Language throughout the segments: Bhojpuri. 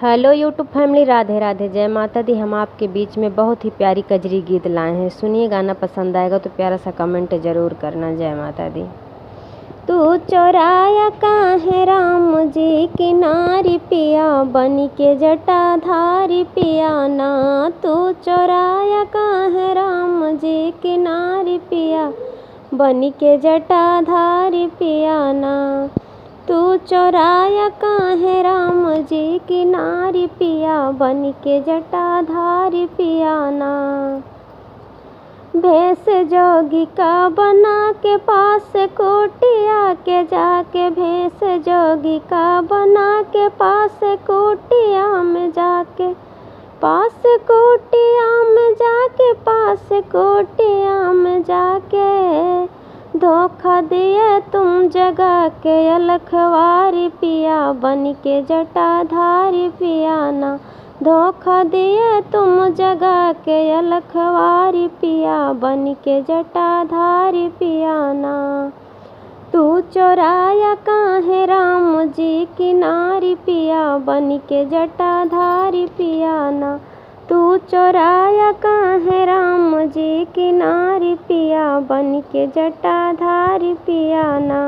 Hello YouTube family, Radhe Radhe, जय माता दी। हम आपके बीच में बहुत ही प्यारी कजरी गीत लाए हैं। सुनिए, गाना पसंद आएगा तो प्यारा सा कमेंट ज़रूर करना। जय माता दी। तू चौराया काहे राम जी की नारी पिया, बनी के जटाधारी पिया ना। तू चौराया काहे राम जी की नारी पिया, बनी के जटाधारी पिया ना। तू चौराया काहे राम जी की नारी पिया, बन के जटाधारी पिया ना। भेष जोगी का बना के पास कोटिया के जाके, भेष जोगी का बना के पास कोटिया में जाके, पास कोटिया में जाके, पास कोटिया में जाके धोखा दिए तुम जगा के अलखवारी पिया, बन के जटाधारी पिया ना। धोखा दिए तुम जगा के अलखवारी पिया, बन के जटाधारी पिया ना। तू चौराया काहे राम जी की नारी पिया, बन के जटाधारी पिया ना। तू चौराया काहे राम जी की नारी पिया, बन के जटाधारी पिया ना।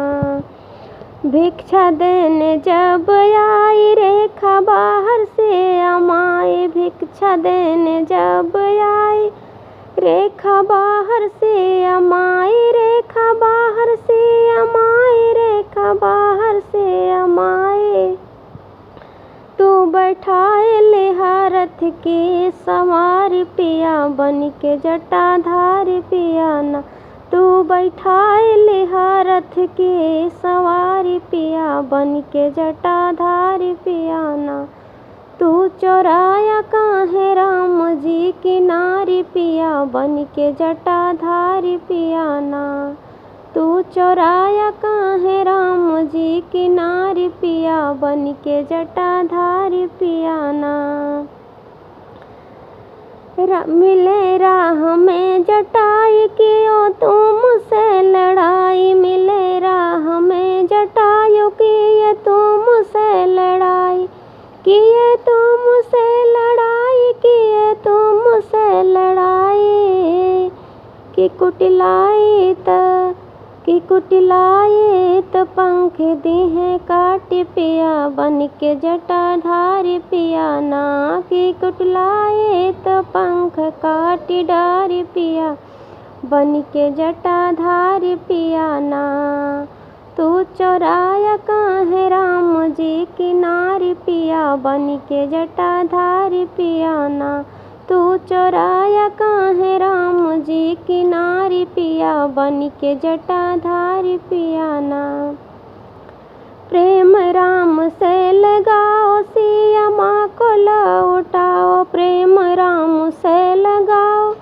भिक्षा देने जब आई रेखा बाहर से अमाई, भिक्षा देने जब आई रेखा बाहर से अमाई, रेखा बाहर से अमाई, रेखा बाहर से अमाई। तू बैठाए लिहा रथ की सवारी पिया, बन के जटाधारी पिया ना। तू बैठाए लिहा रथ की सवारी पिया, बन के जटाधारी पिया ना। तू चौराया काहे राम जी की नारी पिया, बन के जटाधारी पिया ना। तू चौराया काहे राम जी की नारी पिया, बन के जटाधारी पिया ना। मिले राह में जटाई कियो तुमसे लड़ाई, मिले राह में जटायु किए तुमसे लड़ाई, किए तुमसे लड़ाई, किए तुमसे लड़ाई। कि कुटिलाई त पंख दिहे काटी पिया, बन के जटाधारी पिया ना। कि कुटिलाई त पंख काटी डारी पिया, बन के जटाधारी पिया ना। तू चौराया काहे राम जी की नारी पिया, बन के जटाधारी पिया ना। तू चौराया काहे राम जी की नारी पिया, बन के जटाधारी पिया ना। प्रेम राम से लगाओ सिया माँ को लौटाओ, प्रेम राम से लगाओ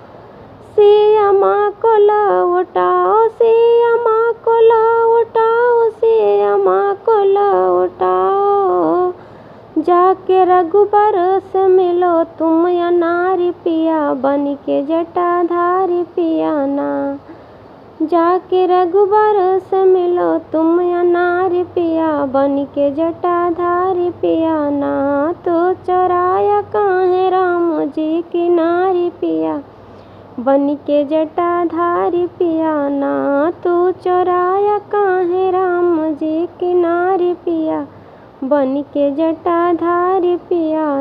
सिया माँ को लौटाओ, सिया माँ को लौटाओ, सिया माँ को लौटाओ। जाके रघुबर से मिलो तुम या नारी पिया, बन के जटाधारी पिया ना। जाके रघुबर से मिलो तुम या नारी पिया, बन के जटाधारी पिया ना। तो चौराया काहे राम जी की नारी पिया, बन के जटाधारी पिया ना। तो चौराया काहे राम जी की नारी पिया, बन के जटाधारी पिया